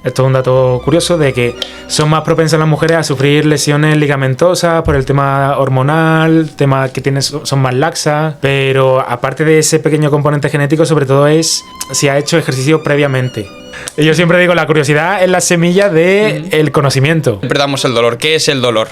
Esto es un dato curioso de que son más propensas las mujeres a sufrir lesiones ligamentosas por el tema hormonal, tema que son más laxas, pero aparte de ese pequeño componente genético, sobre todo es si ha hecho ejercicio previamente. Y yo siempre digo, la curiosidad es la semilla del conocimiento. Interpretamos el dolor. ¿Qué es el dolor?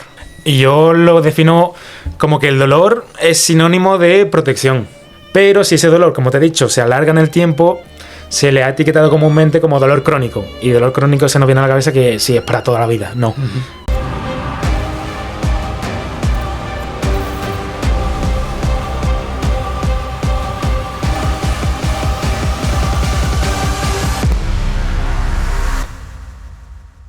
Y yo lo defino como que el dolor es sinónimo de protección. Pero si ese dolor, como te he dicho, se alarga en el tiempo, se le ha etiquetado comúnmente como dolor crónico. Y dolor crónico se nos viene a la cabeza que sí, es para toda la vida. No.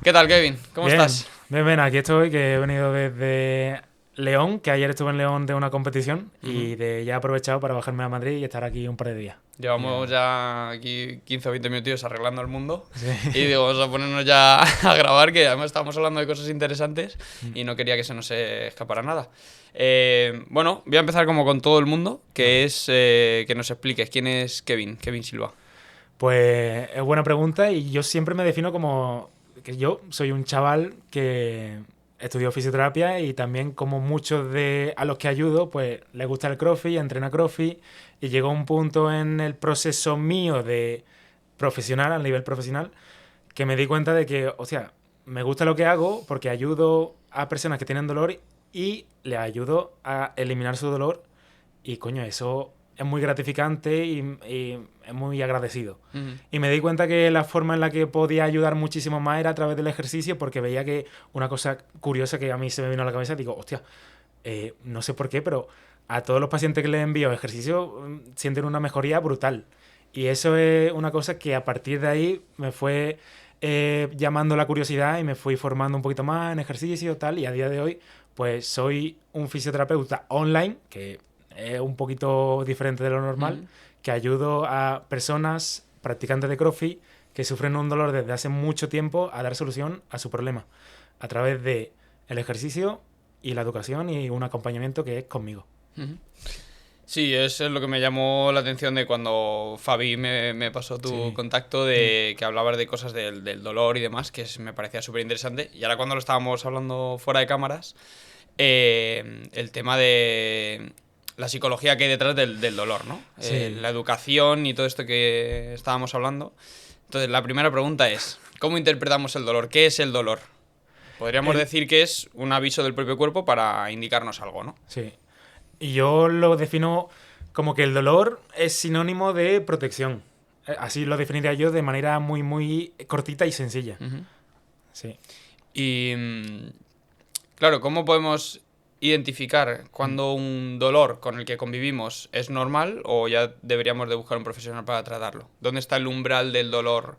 ¿Qué tal, Kevin? ¿Cómo estás? Bien, aquí estoy, que he venido desde León, que ayer estuve en León de una competición y ya he aprovechado para bajarme a Madrid y estar aquí un par de días. Llevamos ya aquí 15 o 20 minutos arreglando el mundo. Sí. Y digo, vamos a ponernos ya a grabar, que además estábamos hablando de cosas interesantes y no quería que se nos escapara nada. Bueno, voy a empezar como con todo el mundo, que es que nos expliques quién es Kevin Silva. Pues es buena pregunta y yo siempre me defino como que yo soy un chaval que estudió fisioterapia y también, como muchos a los que ayudo, pues les gusta el CrossFit, entrena CrossFit, y llegó un punto en el proceso mío de profesional, a nivel profesional, que me di cuenta de que, o sea, me gusta lo que hago porque ayudo a personas que tienen dolor y les ayudo a eliminar su dolor, y coño, eso es muy gratificante y es muy agradecido. Y me di cuenta que la forma en la que podía ayudar muchísimo más era a través del ejercicio, porque veía que una cosa curiosa que a mí se me vino a la cabeza, digo, hostia, no sé por qué, pero a todos los pacientes que les envío ejercicio sienten una mejoría brutal. Y eso es una cosa que a partir de ahí me fue llamando la curiosidad y me fui formando un poquito más en ejercicio, tal, y a día de hoy pues soy un fisioterapeuta online, que es un poquito diferente de lo normal, que ayudo a personas practicantes de CrossFit que sufren un dolor desde hace mucho tiempo a dar solución a su problema a través de el ejercicio y la educación y un acompañamiento que es conmigo. Sí, eso es lo que me llamó la atención de cuando Fabi me pasó tu contacto, de que hablabas de cosas del dolor y demás, que me parecía súper interesante. Y ahora, cuando lo estábamos hablando fuera de cámaras, el tema de la psicología que hay detrás del dolor, ¿no? Sí. La educación y todo esto que estábamos hablando. Entonces, la primera pregunta es, ¿cómo interpretamos el dolor? ¿Qué es el dolor? Podríamos decir que es un aviso del propio cuerpo para indicarnos algo, ¿no? Sí. Y yo lo defino como que el dolor es sinónimo de protección. Así lo definiría yo de manera muy, muy cortita y sencilla. Sí. Y, claro, ¿cómo podemos identificar cuando un dolor con el que convivimos es normal o ya deberíamos de buscar un profesional para tratarlo? ¿Dónde está el umbral del dolor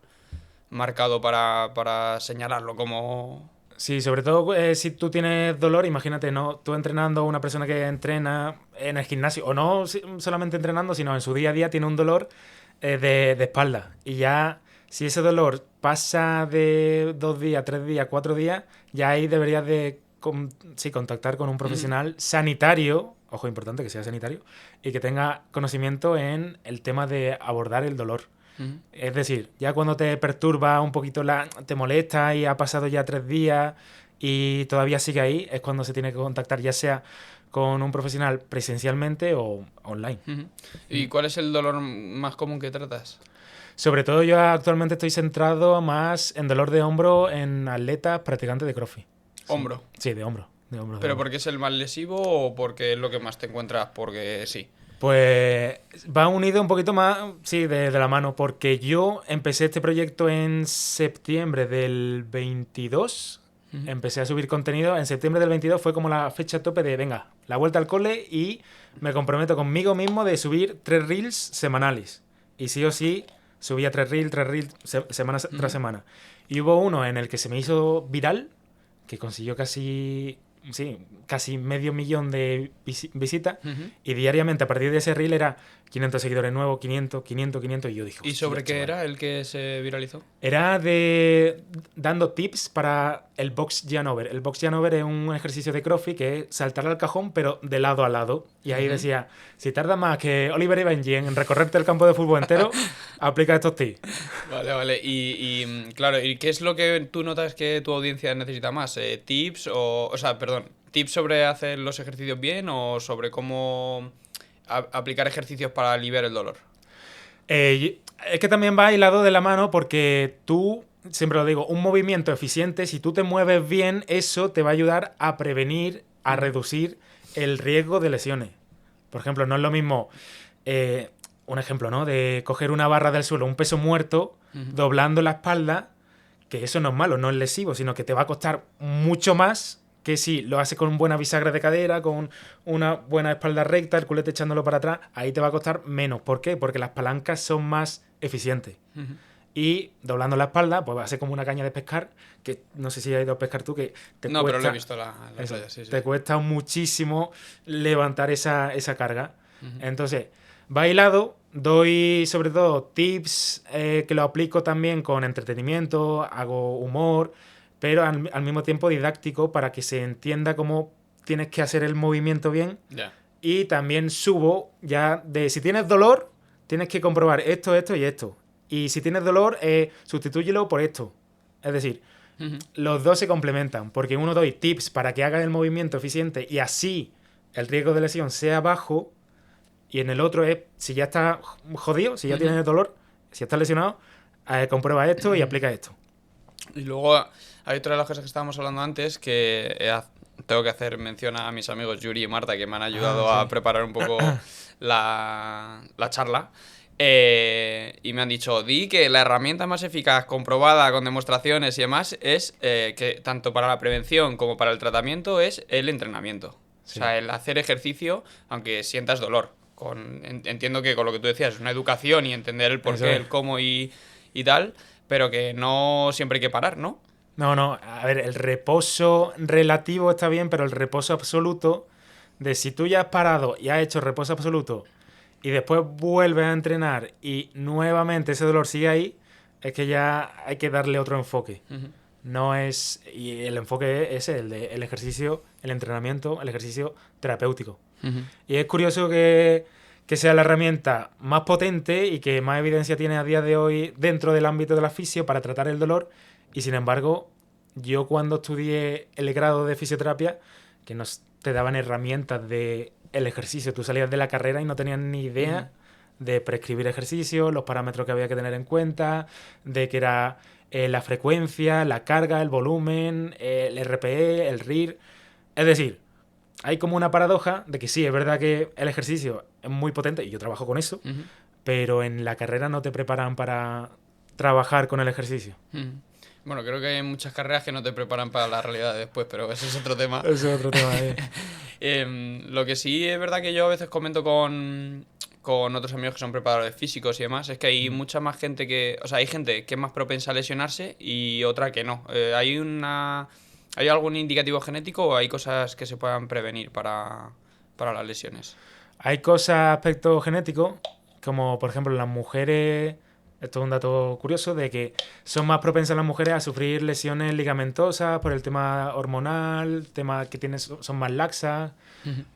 marcado para señalarlo como...? Sí, sobre todo si tú tienes dolor, imagínate, ¿no? Tú entrenando a una persona que entrena en el gimnasio, o no solamente entrenando, sino en su día a día tiene un dolor de espalda. Y ya, si ese dolor pasa de 2 días, 3 días, 4 días, ya ahí deberías de contactar con un profesional sanitario, ojo, importante que sea sanitario, y que tenga conocimiento en el tema de abordar el dolor. Es decir, ya cuando te perturba un poquito, te molesta y ha pasado ya 3 días y todavía sigue ahí, es cuando se tiene que contactar, ya sea con un profesional presencialmente o online. ¿Y cuál es el dolor más común que tratas? Sobre todo yo actualmente estoy centrado más en dolor de hombro en atletas practicantes de CrossFit. ¿Hombro? Sí, de hombro. ¿Pero porque es el más lesivo o porque es lo que más te encuentras? Porque sí. Pues va unido un poquito más, sí, de la mano, porque yo empecé este proyecto en septiembre del 22, empecé a subir contenido, en septiembre del 22 fue como la fecha tope de, venga, la vuelta al cole, y me comprometo conmigo mismo de subir 3 reels semanales, y sí o sí subía 3 reels semana tras semana, y hubo uno en el que se me hizo viral, que consiguió casi 500.000 de visitas, y diariamente a partir de ese reel era 500 seguidores nuevos, 500, y yo dije... ¿Y sobre qué era el que se viralizó? Era de dando tips para el box jump over. El box jump over es un ejercicio de CrossFit que es saltar al cajón, pero de lado a lado. Y ahí decía, si tardas más que Oliver y Benji en recorrerte el campo de fútbol entero, aplica estos tips. Vale. Claro, ¿y qué es lo que tú notas que tu audiencia necesita más? ¿Tips tips sobre hacer los ejercicios bien o sobre cómo aplicar ejercicios para aliviar el dolor? Es que también va hilado de la mano porque tú, siempre lo digo, un movimiento eficiente, si tú te mueves bien, eso te va a ayudar a prevenir, a reducir el riesgo de lesiones. Por ejemplo, no es lo mismo, un ejemplo, ¿no? De coger una barra del suelo, un peso muerto, doblando la espalda, que eso no es malo, no es lesivo, sino que te va a costar mucho más que si lo haces con buena bisagra de cadera, con una buena espalda recta, el culete echándolo para atrás, ahí te va a costar menos. ¿Por qué? Porque las palancas son más eficientes. Y doblando la espalda, pues va a ser como una caña de pescar, que no sé si has ido a pescar tú, que te No, cuesta, pero lo he visto la playa, sí. te cuesta muchísimo levantar esa carga. Entonces, va hilado, doy sobre todo tips que lo aplico también con entretenimiento, hago humor, pero al mismo tiempo didáctico para que se entienda cómo tienes que hacer el movimiento bien. Yeah. Y también subo ya de si tienes dolor, tienes que comprobar esto y esto. Y si tienes dolor, sustitúyelo por esto. Es decir, los dos se complementan, porque en uno doy tips para que hagas el movimiento eficiente y así el riesgo de lesión sea bajo, y en el otro es, si ya estás jodido, si ya tienes el dolor, si estás lesionado, comprueba esto y aplica esto. Y luego hay otra de las cosas que estábamos hablando antes que tengo que hacer mención a mis amigos Yuri y Marta que me han ayudado a preparar un poco la charla. Y me han dicho, di que la herramienta más eficaz, comprobada con demostraciones y demás, es que tanto para la prevención como para el tratamiento es el entrenamiento. Sí. O sea, el hacer ejercicio aunque sientas dolor. Entiendo que con lo que tú decías es una educación y entender el porqué, el cómo y tal, pero que no siempre hay que parar, ¿no? No, a ver, el reposo relativo está bien, pero el reposo absoluto, de si tú ya has parado y has hecho reposo absoluto y después vuelves a entrenar y nuevamente ese dolor sigue ahí, es que ya hay que darle otro enfoque. No es... Y el enfoque es el del ejercicio, el entrenamiento, el ejercicio terapéutico. Y es curioso que sea la herramienta más potente y que más evidencia tiene a día de hoy dentro del ámbito de la fisio para tratar el dolor. Y sin embargo, yo cuando estudié el grado de fisioterapia, que nos te daban herramientas de el ejercicio, tú salías de la carrera y no tenías ni idea de prescribir ejercicios, los parámetros que había que tener en cuenta, de que era la frecuencia, la carga, el volumen, el RPE, el RIR. Es decir, hay como una paradoja de que sí, es verdad que el ejercicio es muy potente y yo trabajo con eso, pero en la carrera no te preparan para trabajar con el ejercicio. Bueno, creo que hay muchas carreras que no te preparan para la realidad de después, pero ese es otro tema. Eso es otro tema. Lo que sí es verdad que yo a veces comento con otros amigos que son preparadores físicos y demás, es que hay mucha más gente que... O sea, hay gente que es más propensa a lesionarse y otra que no. ¿Hay algún indicativo genético o hay cosas que se puedan prevenir para las lesiones? Hay cosas, aspectos genéticos, como por ejemplo las mujeres... Esto es un dato curioso de que son más propensas las mujeres a sufrir lesiones ligamentosas por el tema hormonal, tema que son más laxas,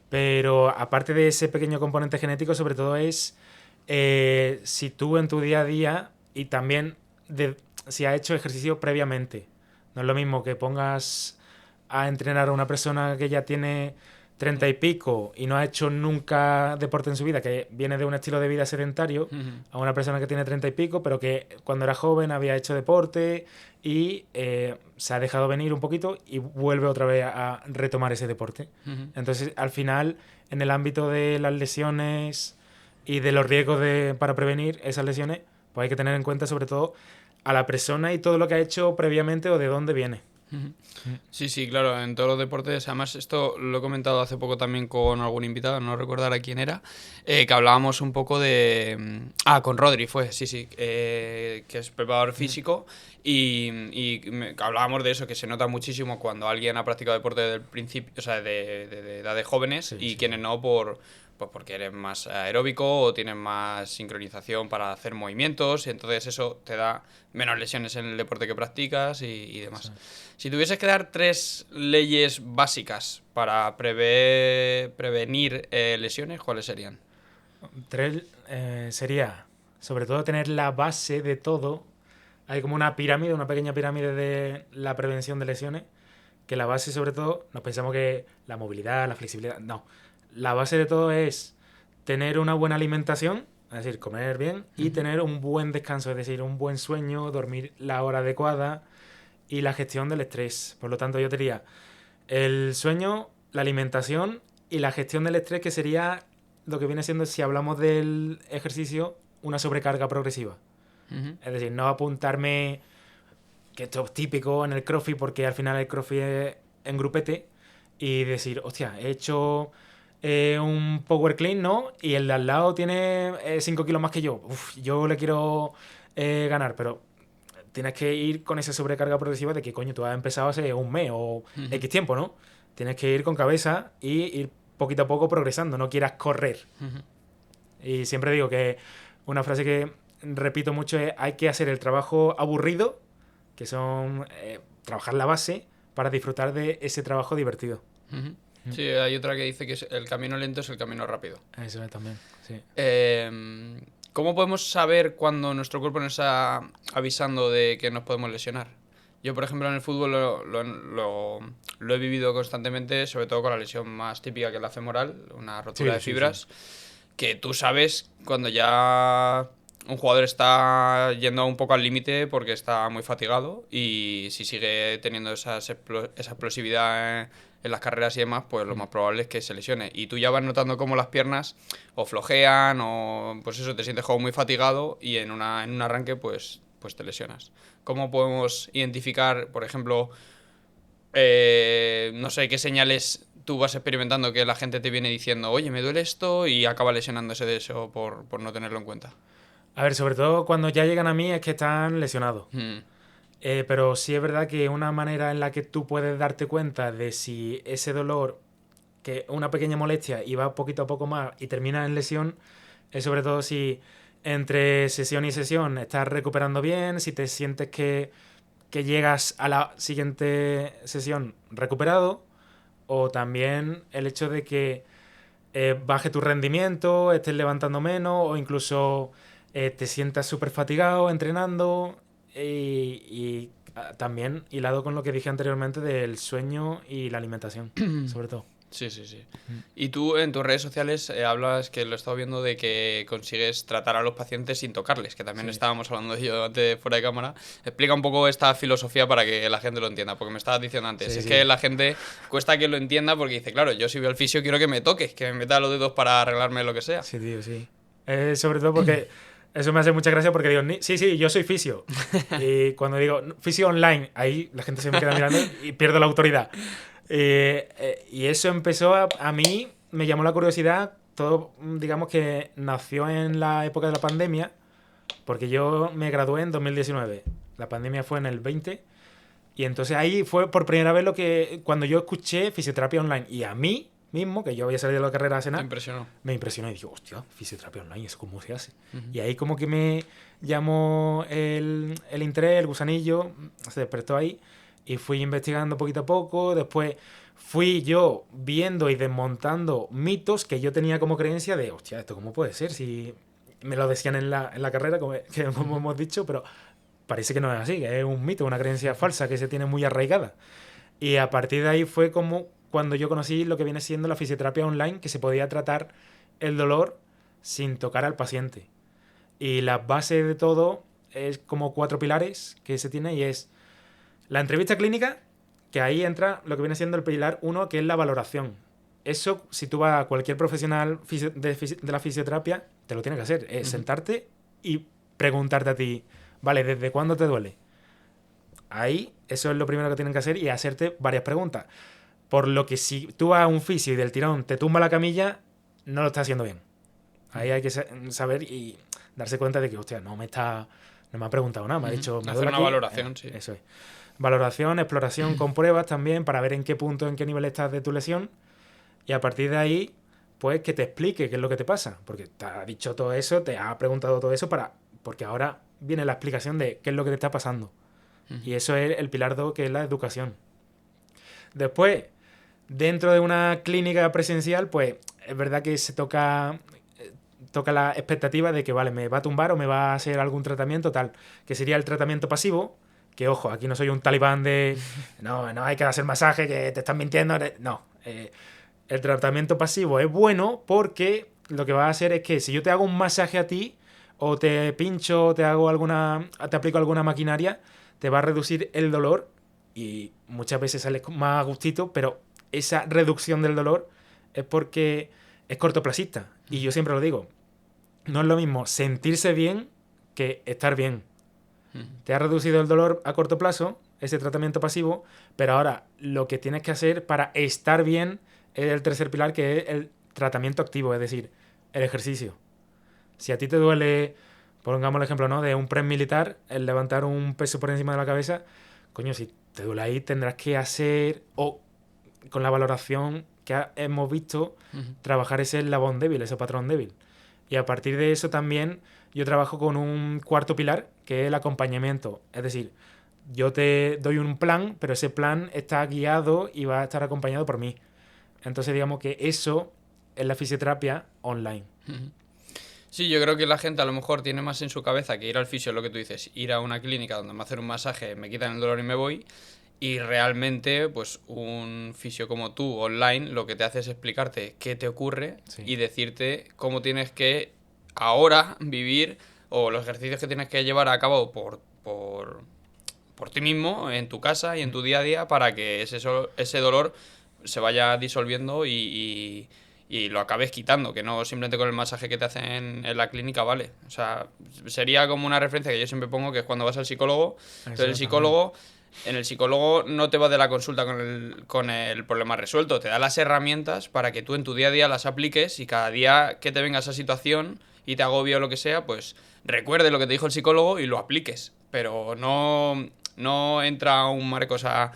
pero aparte de ese pequeño componente genético, sobre todo es si tú en tu día a día y también si has hecho ejercicio previamente. No es lo mismo que pongas a entrenar a una persona que ya tiene 30 y pico y no ha hecho nunca deporte en su vida, que viene de un estilo de vida sedentario, a una persona que tiene 30 y pico, pero que cuando era joven había hecho deporte y se ha dejado venir un poquito y vuelve otra vez a retomar ese deporte. Entonces, al final, en el ámbito de las lesiones y de los riesgos para prevenir esas lesiones, pues hay que tener en cuenta sobre todo a la persona y todo lo que ha hecho previamente o de dónde viene. Sí, claro, en todos los deportes. Además, esto lo he comentado hace poco también con algún invitado, no recordar a quién era, que hablábamos un poco de... con Rodri fue, que es preparador físico y hablábamos de eso, que se nota muchísimo cuando alguien ha practicado deporte del principio, o sea, de edad de jóvenes quienes no pues porque eres más aeróbico o tienes más sincronización para hacer movimientos, y entonces eso te da menos lesiones en el deporte que practicas y demás. Sí. Si tuvieses que dar 3 leyes básicas para prevenir lesiones, ¿cuáles serían? 3 sería, sobre todo, tener la base de todo. Hay como una pirámide, una pequeña pirámide de la prevención de lesiones, que la base, sobre todo, nos pensamos que la movilidad, la flexibilidad, no. La base de todo es tener una buena alimentación, es decir, comer bien, y tener un buen descanso, es decir, un buen sueño, dormir la hora adecuada y la gestión del estrés. Por lo tanto, yo diría el sueño, la alimentación y la gestión del estrés, que sería lo que viene siendo, si hablamos del ejercicio, una sobrecarga progresiva. Es decir, no apuntarme, que esto es típico en el CrossFit, porque al final el CrossFit es en grupete, y decir, hostia, he hecho un power clean, ¿no? Y el de al lado tiene 5 kilos más que yo. Uf, yo le quiero ganar, pero tienes que ir con esa sobrecarga progresiva de que, coño, tú has empezado hace un mes o X tiempo, ¿no? Tienes que ir con cabeza y ir poquito a poco progresando, no quieras correr. Y siempre digo que una frase que repito mucho es: hay que hacer el trabajo aburrido, que son trabajar la base, para disfrutar de ese trabajo divertido. Sí, hay otra que dice que el camino lento es el camino rápido. Eso es también, sí. ¿Cómo podemos saber cuando nuestro cuerpo nos está avisando de que nos podemos lesionar? Yo, por ejemplo, en el fútbol lo he vivido constantemente, sobre todo con la lesión más típica, que es la femoral, una rotura de fibras, que tú sabes cuando ya un jugador está yendo un poco al límite porque está muy fatigado, y si sigue teniendo esa explosividad en las carreras y demás, pues lo más probable es que se lesione. Y tú ya vas notando cómo las piernas o flojean o pues eso, te sientes como muy fatigado, y en un arranque pues te lesionas. ¿Cómo podemos identificar, por ejemplo, no sé, qué señales tú vas experimentando que la gente te viene diciendo, oye, me duele esto, y acaba lesionándose de eso por no tenerlo en cuenta? A ver, sobre todo cuando ya llegan a mí es que están lesionados. Pero sí es verdad que una manera en la que tú puedes darte cuenta de si ese dolor, que una pequeña molestia y va poquito a poco más y termina en lesión, es sobre todo si entre sesión y sesión estás recuperando bien, si te sientes que llegas a la siguiente sesión recuperado, o también el hecho de que baje tu rendimiento, estés levantando menos, o incluso te sientas súper fatigado entrenando. Y también hilado con lo que dije anteriormente del sueño y la alimentación, sobre todo. Sí. Y tú en tus redes sociales hablas, que lo he estado viendo, de que consigues tratar a los pacientes sin tocarles, que también estábamos hablando de ello antes fuera de cámara. Explica un poco esta filosofía para que la gente lo entienda, porque me estabas diciendo antes, que la gente cuesta que lo entienda porque dice, claro, yo si veo al fisio quiero que me toques, que me meta los dedos para arreglarme lo que sea. Sí, tío, sí. Sobre todo porque eso me hace mucha gracia, porque digo, sí, yo soy fisio. Y cuando digo fisio online, ahí la gente se me queda mirando y pierdo la autoridad. Y eso empezó a mí, me llamó la curiosidad. Todo, digamos que nació en la época de la pandemia, porque yo me gradué en 2019. La pandemia fue en el 20. Y entonces ahí fue por primera vez cuando yo escuché fisioterapia online. Y a mí mismo, que yo había salido de la carrera hace nada, me impresionó y dije, hostia, fisioterapia online, ¿eso cómo se hace? Y ahí como que me llamó el interés, el gusanillo, se despertó ahí, y fui investigando poquito a poco. Después fui yo viendo y desmontando mitos que yo tenía como creencia de, hostia, ¿esto cómo puede ser? Si me lo decían en la carrera, como hemos dicho, pero parece que no es así, que es un mito, una creencia falsa que se tiene muy arraigada. Y a partir de ahí fue como cuando yo conocí lo que viene siendo la fisioterapia online, que se podía tratar el dolor sin tocar al paciente. Y la base de todo es como 4 pilares que se tiene, y es la entrevista clínica, que ahí entra lo que viene siendo el pilar 1, que es la valoración. Eso, si tú vas a cualquier profesional de la fisioterapia, te lo tiene que hacer. Es sentarte y preguntarte a ti, vale, ¿desde cuándo te duele? Ahí, eso es lo primero que tienen que hacer, y hacerte varias preguntas. Por lo que si tú vas a un fisio y del tirón te tumba la camilla, no lo estás haciendo bien. Ahí hay que saber y darse cuenta de que, hostia, no me ha preguntado nada, me ha dicho... Me hacer una valoración, sí. Eso es. Valoración, exploración con pruebas también, para ver en qué punto, en qué nivel estás de tu lesión. Y a partir de ahí, pues que te explique qué es lo que te pasa. Porque te ha dicho todo eso, te ha preguntado todo eso porque ahora viene la explicación de qué es lo que te está pasando. Y eso es el pilar 2, que es la educación. Después, dentro de una clínica presencial, pues es verdad que se toca la expectativa de que, vale, me va a tumbar o me va a hacer algún tratamiento tal, que sería el tratamiento pasivo, que ojo, aquí no soy un talibán de no hay que hacer masaje, que te están mintiendo, no. El tratamiento pasivo es bueno porque lo que va a hacer es que si yo te hago un masaje a ti, o te pincho, o te aplico alguna maquinaria, te va a reducir el dolor y muchas veces sales más a gustito, pero esa reducción del dolor es porque es cortoplacista. Y yo siempre lo digo, no es lo mismo sentirse bien que estar bien. Te ha reducido el dolor a corto plazo, ese tratamiento pasivo, pero ahora lo que tienes que hacer para estar bien es el tercer pilar, que es el tratamiento activo, es decir, el ejercicio. Si a ti te duele, pongamos el ejemplo, ¿no?, de un press militar, el levantar un peso por encima de la cabeza, coño, si te duele ahí tendrás que hacer, o con la valoración que hemos visto, trabajar ese eslabón débil, ese patrón débil. Y a partir de eso también yo trabajo con un cuarto pilar, que es el acompañamiento. Es decir, yo te doy un plan, pero ese plan está guiado y va a estar acompañado por mí. Entonces digamos que eso es la fisioterapia online. Sí, yo creo que la gente a lo mejor tiene más en su cabeza que ir al fisio, lo que tú dices, ir a una clínica donde me hacen un masaje, me quitan el dolor y me voy. Y realmente, pues un fisio como tú, online, lo que te hace es explicarte qué te ocurre y decirte cómo tienes que ahora vivir, o los ejercicios que tienes que llevar a cabo por ti mismo, en tu casa y en tu día a día, para que ese dolor se vaya disolviendo y lo acabes quitando, que no simplemente con el masaje que te hacen en la clínica, vale. O sea, sería como una referencia que yo siempre pongo, que es cuando vas al psicólogo. Entonces en el psicólogo no te va de la consulta con el problema resuelto, te da las herramientas para que tú en tu día a día las apliques, y cada día que te venga esa situación y te agobie o lo que sea, pues recuerde lo que te dijo el psicólogo y lo apliques. Pero no entra un Marcos a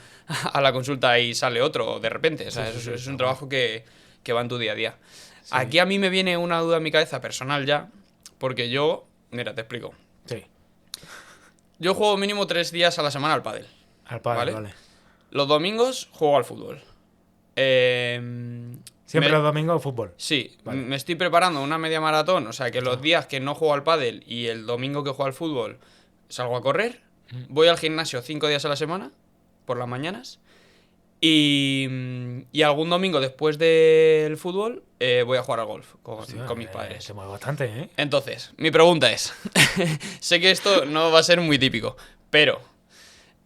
la consulta y sale otro de repente. O sea, es un trabajo que va en tu día a día. Sí. Aquí a mí me viene una duda en mi cabeza personal ya, porque yo, mira, te explico. Sí. Yo juego mínimo 3 días a la semana al pádel. Al pádel, vale. Los domingos juego al fútbol. ¿Siempre los domingos fútbol? Sí, vale. Me estoy preparando una media maratón, o sea que los días que no juego al pádel y el domingo que juego al fútbol salgo a correr, voy al gimnasio 5 días a la semana, por las mañanas, y algún domingo después del fútbol voy a jugar al golf con mis padres. Se mueve bastante, ¿eh? Entonces, mi pregunta es, sé que esto no va a ser muy típico, pero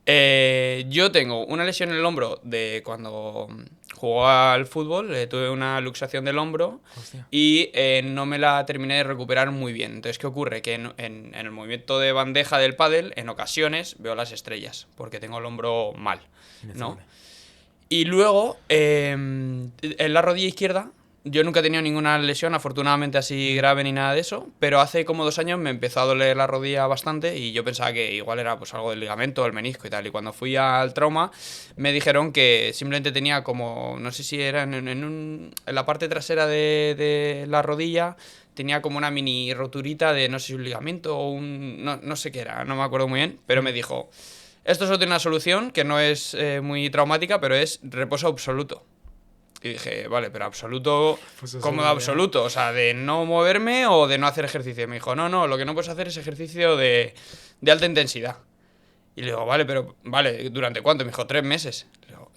yo tengo una lesión en el hombro de cuando jugaba al fútbol, tuve una luxación del hombro. Hostia. Y no me la terminé de recuperar muy bien. Entonces, ¿qué ocurre? Que en el movimiento de bandeja del pádel, en ocasiones veo las estrellas, porque tengo el hombro mal, ¿no? Y luego, en la rodilla izquierda, yo nunca he tenido ninguna lesión, afortunadamente así grave ni nada de eso, pero hace como 2 años me empezó a doler la rodilla bastante y yo pensaba que igual era pues algo del ligamento, el menisco y tal. Y cuando fui al trauma me dijeron que simplemente tenía como, no sé si era en la parte trasera de la rodilla, tenía como una mini roturita de no sé si un ligamento o no sé qué era, no me acuerdo muy bien, pero me dijo, esto solo tiene una solución que no es muy traumática, pero es reposo absoluto. Y dije, vale, pero absoluto, pues ¿cómo de absoluto? O sea, ¿de no moverme o de no hacer ejercicio? Y me dijo, no, lo que no puedes hacer es ejercicio de alta intensidad. Y le digo, vale, ¿durante cuánto? Me dijo, 3 meses. Le digo,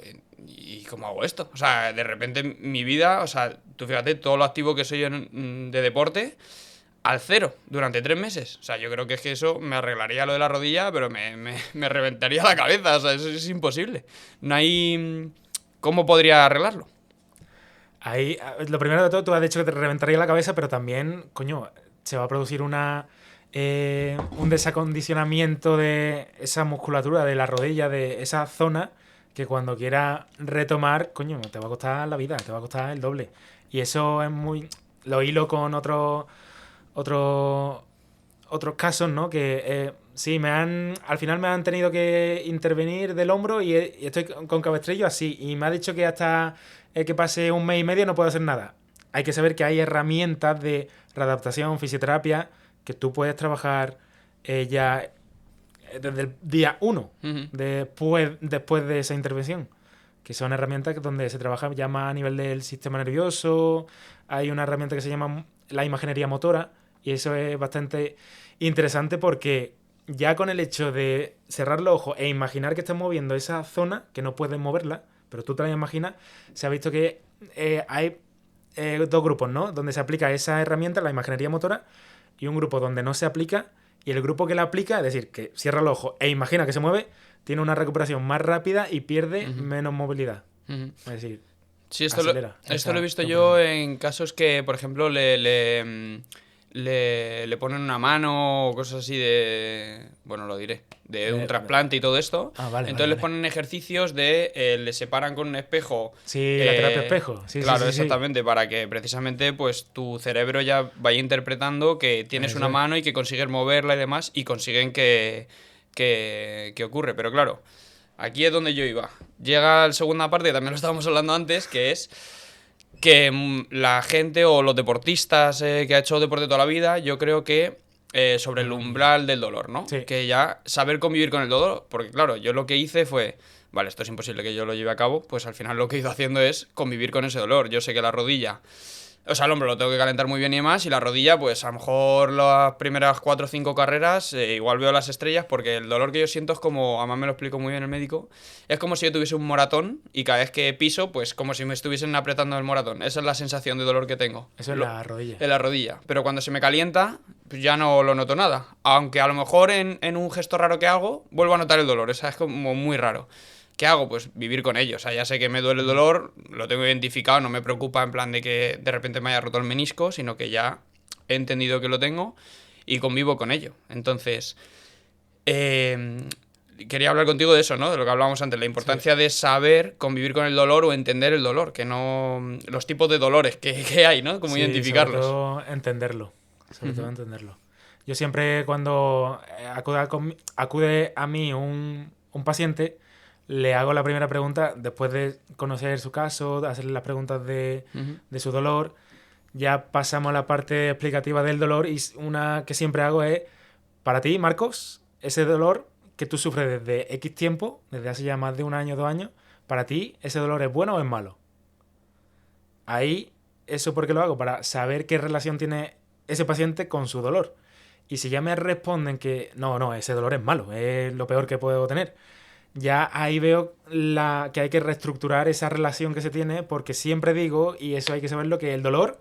¿y cómo hago esto? O sea, de repente mi vida, o sea, tú fíjate, todo lo activo que soy de deporte, al 0, durante 3 meses. O sea, yo creo que es que eso me arreglaría lo de la rodilla, pero me reventaría la cabeza. O sea, eso es imposible. No hay... ¿Cómo podría arreglarlo? Ahí, lo primero de todo, tú has dicho que te reventaría la cabeza, pero también, coño, se va a producir un desacondicionamiento de esa musculatura de la rodilla, de esa zona, que cuando quieras retomar, coño, te va a costar la vida, te va a costar el doble. Y eso es muy... Lo hilo con otros casos, ¿no? Que sí, al final me han tenido que intervenir del hombro y estoy con cabestrillo así. Y me ha dicho que hasta que pase 1 mes y medio no puedo hacer nada. hay que saber que hay herramientas de readaptación, fisioterapia, que tú puedes trabajar ya desde el día 1, después de esa intervención. Que son herramientas donde se trabaja ya más a nivel del sistema nervioso. Hay una herramienta que se llama la imaginería motora, y eso es bastante interesante porque ya con el hecho de cerrar los ojos e imaginar que estás moviendo esa zona, que no puedes moverla, pero tú te la imaginas, se ha visto que hay dos grupos, ¿no? Donde se aplica esa herramienta, la imaginería motora, y un grupo donde no se aplica, y el grupo que la aplica, es decir, que cierra los ojos e imagina que se mueve, tiene una recuperación más rápida y pierde menos movilidad. Es decir, sí, esto lo he visto yo en casos que, por ejemplo, le ponen una mano o cosas así de... Bueno, lo diré. De un trasplante y todo esto. Entonces les ponen ejercicios de... le separan con un espejo. Sí, la terapia espejo. Sí, claro, sí, exactamente. Para que precisamente pues tu cerebro ya vaya interpretando que tienes una mano y que consigues moverla y demás. Y consiguen que ocurre. Pero claro, aquí es donde yo iba. Llega la segunda parte, que también lo estábamos hablando antes, que es... que la gente o los deportistas que ha hecho deporte toda la vida, yo creo que sobre el umbral del dolor, ¿no? Sí. Que ya saber convivir con el dolor, porque claro, yo lo que hice fue, vale, esto es imposible que yo lo lleve a cabo, pues al final lo que he ido haciendo es convivir con ese dolor. Yo sé que la rodilla, o sea, el hombro lo tengo que calentar muy bien y demás, y la rodilla, pues a lo mejor las primeras 4 o 5 carreras igual veo las estrellas, porque el dolor que yo siento es como, además me lo explico muy bien el médico, es como si yo tuviese un moratón y cada vez que piso, pues como si me estuviesen apretando el moratón. Esa es la sensación de dolor que tengo. Eso es la rodilla. En la rodilla. Pero cuando se me calienta, pues ya no lo noto nada. Aunque a lo mejor en un gesto raro que hago, vuelvo a notar el dolor. Esa es como muy raro. ¿Qué hago? Pues vivir con ello. O sea, ya sé que me duele el dolor, lo tengo identificado, no me preocupa en plan de que de repente me haya roto el menisco, sino que ya he entendido que lo tengo y convivo con ello. Entonces, quería hablar contigo de eso, ¿no? De lo que hablábamos antes, la importancia de saber convivir con el dolor o entender el dolor, que no... los tipos de dolores que hay, ¿no? Cómo identificarlos. Sobre todo entenderlo. Todo entenderlo. Yo siempre cuando acude a mí un paciente, le hago la primera pregunta, después de conocer su caso, de hacerle las preguntas de su dolor, ya pasamos a la parte explicativa del dolor, y una que siempre hago es, para ti, Marcos, ese dolor que tú sufres desde X tiempo, desde hace ya más de 1 año, 2 años, para ti, ¿ese dolor es bueno o es malo? Ahí, ¿eso por qué lo hago? Para saber qué relación tiene ese paciente con su dolor. Y si ya me responden que no, ese dolor es malo, es lo peor que puedo tener, ya ahí veo que hay que reestructurar esa relación que se tiene, porque siempre digo, y eso hay que saberlo, que el dolor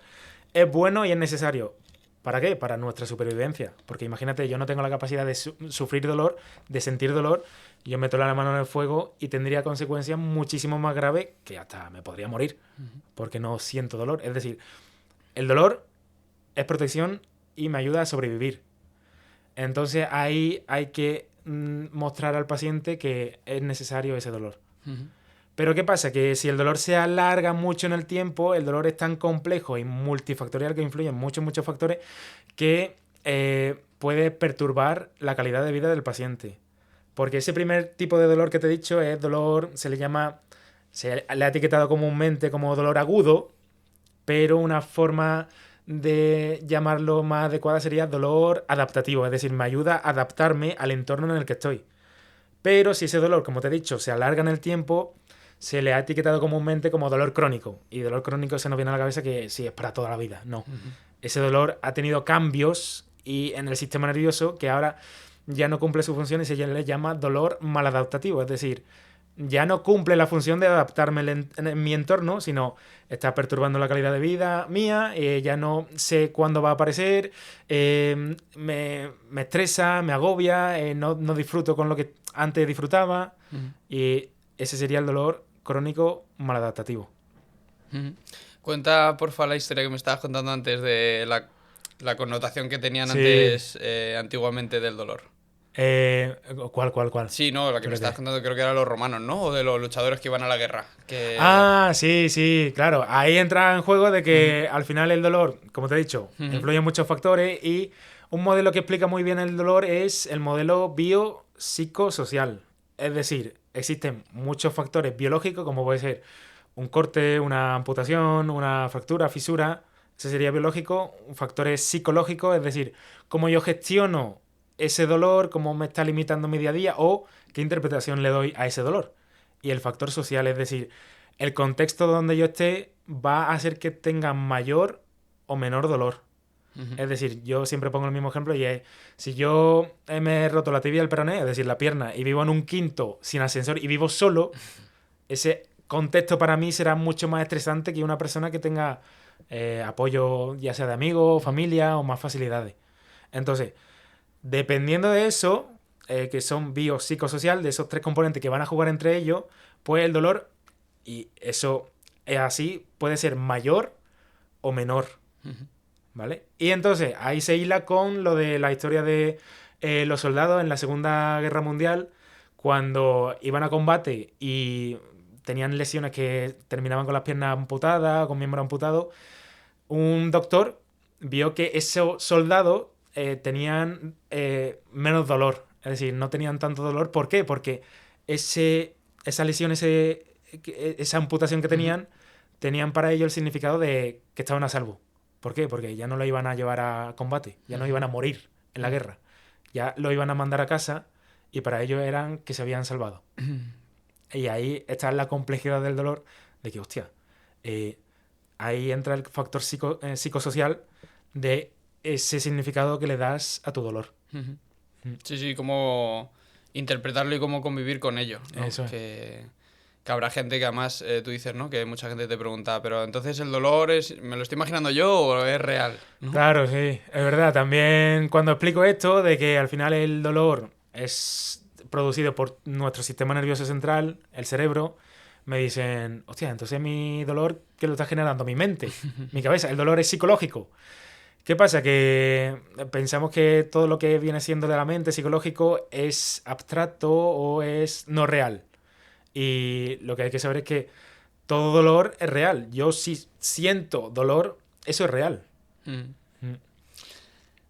es bueno y es necesario. ¿Para qué? Para nuestra supervivencia. Porque imagínate, yo no tengo la capacidad de sufrir dolor, de sentir dolor, yo meto la mano en el fuego y tendría consecuencias muchísimo más graves, que hasta me podría morir, porque no siento dolor. Es decir, el dolor es protección y me ayuda a sobrevivir. Entonces ahí hay que mostrar al paciente que es necesario ese dolor. Pero ¿qué pasa? Que si el dolor se alarga mucho en el tiempo, el dolor es tan complejo y multifactorial, que influye en muchos factores, que puede perturbar la calidad de vida del paciente. Porque ese primer tipo de dolor que te he dicho es dolor, se le ha etiquetado comúnmente como dolor agudo, pero una forma de llamarlo más adecuada sería dolor adaptativo, es decir, me ayuda a adaptarme al entorno en el que estoy. Pero si ese dolor, como te he dicho, se alarga en el tiempo, se le ha etiquetado comúnmente como dolor crónico. Y dolor crónico se nos viene a la cabeza que sí, es para toda la vida. No. Ese dolor ha tenido cambios en el sistema nervioso que ahora ya no cumple su función y se le llama dolor maladaptativo. Es decir, ya no cumple la función de adaptarme en mi entorno, sino está perturbando la calidad de vida mía, ya no sé cuándo va a aparecer, me estresa, me agobia, no disfruto con lo que antes disfrutaba, y ese sería el dolor crónico maladaptativo. Cuenta, porfa, la historia que me estabas contando antes de la connotación que tenían antes, antiguamente, del dolor. ¿Cuál? Sí, no, la que me estabas contando creo que era los romanos, ¿no? O de los luchadores que iban a la guerra. Ah, sí, claro. Ahí entra en juego de que al final el dolor, como te he dicho, influye en muchos factores, y un modelo que explica muy bien el dolor es el modelo biopsicosocial. Es decir, existen muchos factores biológicos, como puede ser un corte, una amputación, una fractura, fisura, ese sería biológico, factores psicológicos, es decir, cómo yo gestiono ese dolor, cómo me está limitando mi día a día o qué interpretación le doy a ese dolor. Y el factor social, es decir, el contexto donde yo esté va a hacer que tenga mayor o menor dolor. Es decir, yo siempre pongo el mismo ejemplo y es, si yo me he roto la tibia del peroné, es decir, la pierna, y vivo en un quinto sin ascensor y vivo solo, ese contexto para mí será mucho más estresante que una persona que tenga apoyo ya sea de amigos, familia o más facilidades. Entonces, dependiendo de eso, que son biopsicosocial, de esos tres componentes que van a jugar entre ellos, pues el dolor, y eso es así, puede ser mayor o menor. ¿Vale? Y entonces ahí se hila con lo de la historia de los soldados en la Segunda Guerra Mundial, cuando iban a combate y tenían lesiones que terminaban con las piernas amputadas, con miembros amputados. Un doctor vio que esos soldados tenían menos dolor, es decir, no tenían tanto dolor. ¿Por qué? Porque esa lesión, esa amputación que tenían para ellos el significado de que estaban a salvo. ¿Por qué? Porque ya no lo iban a llevar a combate, ya no iban a morir en la guerra, ya lo iban a mandar a casa y para ellos eran que se habían salvado. Y ahí está la complejidad del dolor de que, hostia, ahí entra el factor psicosocial de ese significado que le das a tu dolor. Sí, sí, cómo interpretarlo y cómo convivir con ello, ¿no? Eso es. Que habrá gente que además, tú dices, ¿no? Que mucha gente te pregunta, pero entonces el dolor ¿me lo estoy imaginando yo o es real? ¿No? Claro, sí, es verdad. También cuando explico esto de que al final el dolor es producido por nuestro sistema nervioso central, el cerebro, me dicen, hostia, entonces mi dolor, ¿qué lo está generando? Mi mente, mi cabeza. El dolor es psicológico. ¿Qué pasa? Que pensamos que todo lo que viene siendo de la mente psicológico es abstracto o es no real. Y lo que hay que saber es que todo dolor es real. Yo si siento dolor, eso es real.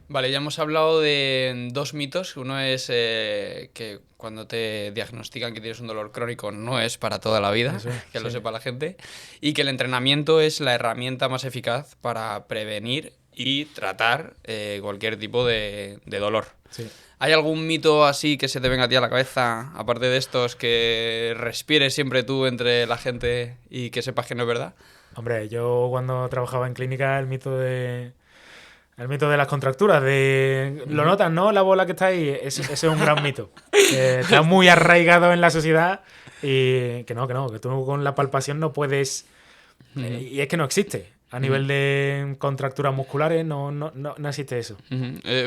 Vale, ya hemos hablado de dos mitos. Uno es que cuando te diagnostican que tienes un dolor crónico no es para toda la vida, Eso es, que lo sí. sepa la gente, y que el entrenamiento es la herramienta más eficaz para prevenir y tratar cualquier tipo de dolor. Sí. ¿Hay algún mito así que se te venga a ti a la cabeza, aparte de estos, que respires siempre tú entre la gente y que sepas que no es verdad? Hombre, yo cuando trabajaba en clínica, el mito de las contracturas, lo notas, ¿no? La bola que está ahí, ese es un gran mito. Está muy arraigado en la sociedad y que no, que tú con la palpación no puedes... y es que no existe. A nivel de contracturas musculares no existe eso.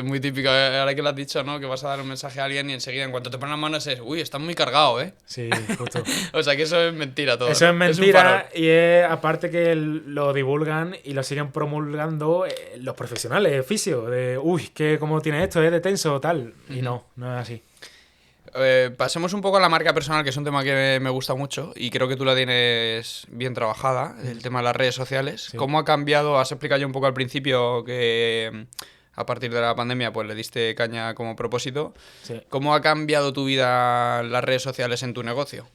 Muy típico, ahora que lo has dicho, ¿no? Que vas a dar un mensaje a alguien y enseguida, en cuanto te ponen las manos, es, uy, estás muy cargado, ¿eh? Sí, justo. O sea que eso es mentira todo. Eso ¿no? es mentira Es un y es aparte que lo divulgan y lo siguen promulgando los profesionales, fisios, de, uy, ¿cómo tiene esto? ¿Es de tenso o tal? Y no es así. Pasemos un poco a la marca personal, que es un tema que me gusta mucho y creo que tú la tienes bien trabajada, el tema de las redes sociales. Sí. ¿Cómo ha cambiado? Has explicado ya un poco al principio que a partir de la pandemia pues le diste caña como propósito. Sí. ¿Cómo ha cambiado tu vida las redes sociales en tu negocio?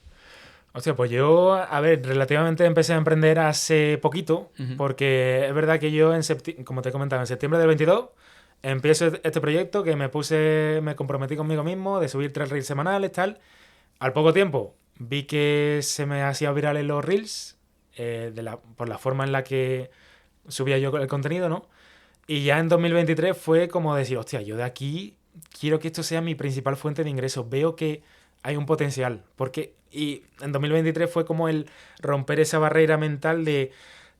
Hostia, pues yo, a ver, relativamente empecé a emprender hace poquito, porque es verdad que yo, como te comentaba, en septiembre del 22 empiezo este proyecto que me comprometí conmigo mismo de subir 3 reels semanales, tal. Al poco tiempo vi que se me hacía virales los reels, por la forma en la que subía yo el contenido, ¿no? Y ya en 2023 fue como decir, hostia, yo de aquí quiero que esto sea mi principal fuente de ingresos. Veo que hay un potencial. Y en 2023 fue como el romper esa barrera mental de